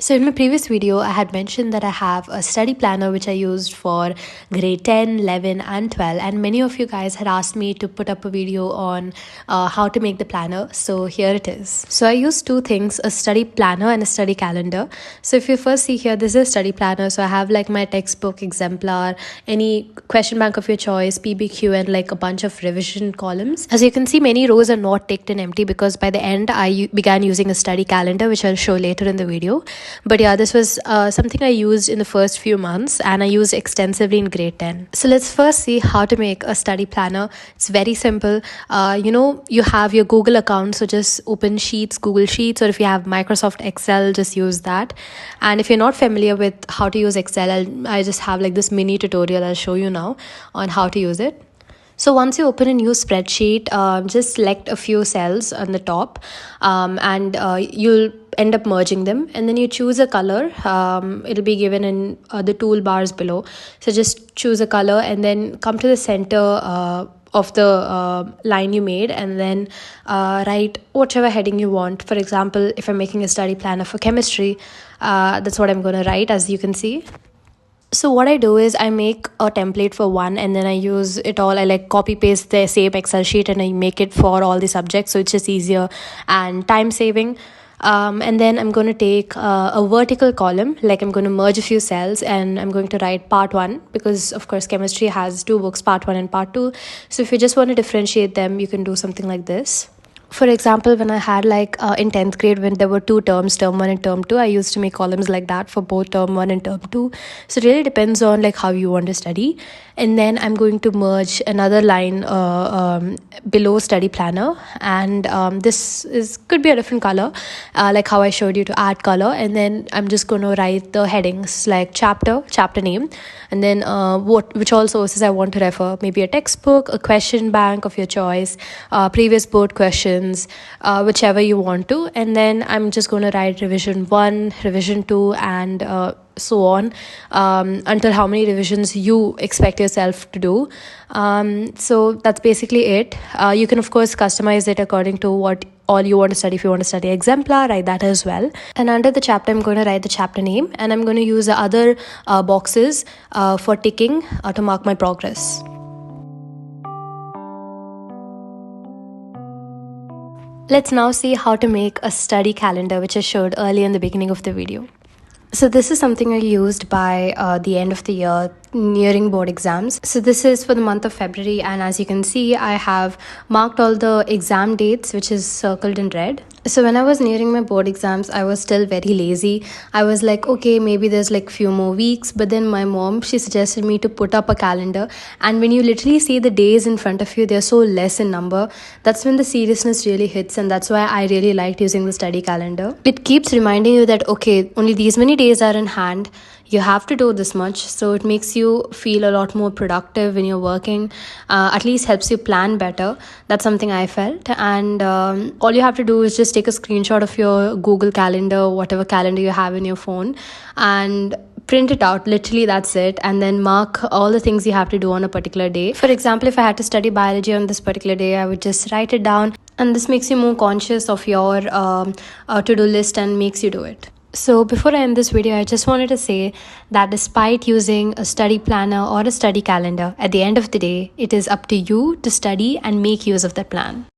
So in my previous video, I had mentioned that I have a study planner which I used for grade 10, 11 and 12, and many of you guys had asked me to put up a video on how to make the planner. So here it is. So I used two things, a study planner and a study calendar. So if you first see here, this is a study planner. So I have like my textbook, exemplar, any question bank of your choice, PBQ, and like a bunch of revision columns. As you can see, many rows are not ticked and empty because by the end I began using a study calendar, which I'll show later in the video. But yeah, this was something I used in the first few months and I used extensively in grade 10. So let's first see how to make a study planner. It's very simple. You have your Google account, so just open Sheets, Google Sheets, or if you have Microsoft Excel, just use that. And if you're not familiar with how to use Excel, I just have like this mini tutorial I'll show you now on how to use it. So once you open a new spreadsheet, just select a few cells on the top and you'll end up merging them, and then you choose a color. It'll be given in the toolbars below. So just choose a color and then come to the center of the line you made, and then write whatever heading you want. For example, if I'm making a study planner for chemistry, that's what I'm going to write, as you can see. So what I do is I make a template for one, and then I use it all. I like copy paste the same Excel sheet and I make it for all the subjects, so it's just easier and time saving. And then I'm going to take a vertical column, like I'm going to merge a few cells, and I'm going to write part 1, because of course chemistry has two books, part 1 and part 2. So if you just want to differentiate them, you can do something like this. For example, when I had like in 10th grade, when there were two terms, term 1 and term 2, I used to make columns like that for both term 1 and term 2. So it really depends on like how you want to study. And then I'm going to merge another line below study planner, and this could be a different color, like how I showed you to add color. And then I'm just going to write the headings like chapter name, and then which all sources I want to refer, maybe a textbook, a question bank of your choice, previous board questions, whichever you want to. And then I'm just going to write revision 1, revision 2, and so on, until how many revisions you expect yourself to do. So that's basically it. You can of course customize it according to what all you want to study. If you want to study exemplar, write that as well. And under the chapter, I'm going to write the chapter name, and I'm going to use the other boxes for ticking to mark my progress. Let's now see how to make a study calendar, which I showed earlier in the beginning of the video. So this is something I used by the end of the year, nearing board exams. So this is for the month of February, and as you can see, I have marked all the exam dates, which is circled in red. So when I was nearing my board exams, I was still very lazy. I was like, okay, maybe there's like few more weeks. But then my mom, she suggested me to put up a calendar. And when you literally see the days in front of you, they're so less in number. That's when the seriousness really hits. And that's why I really liked using the study calendar. It keeps reminding you that, okay, only these many days are in hand. You have to do this much, so it makes you feel a lot more productive when you're working. At least helps you plan better. That's something I felt. And all you have to do is just take a screenshot of your Google Calendar, whatever calendar you have in your phone, and print it out. Literally, that's it. And then mark all the things you have to do on a particular day. For example, if I had to study biology on this particular day, I would just write it down, and this makes you more conscious of your to-do list and makes you do it. So before I end this video, I just wanted to say that despite using a study planner or a study calendar, at the end of the day, it is up to you to study and make use of that plan.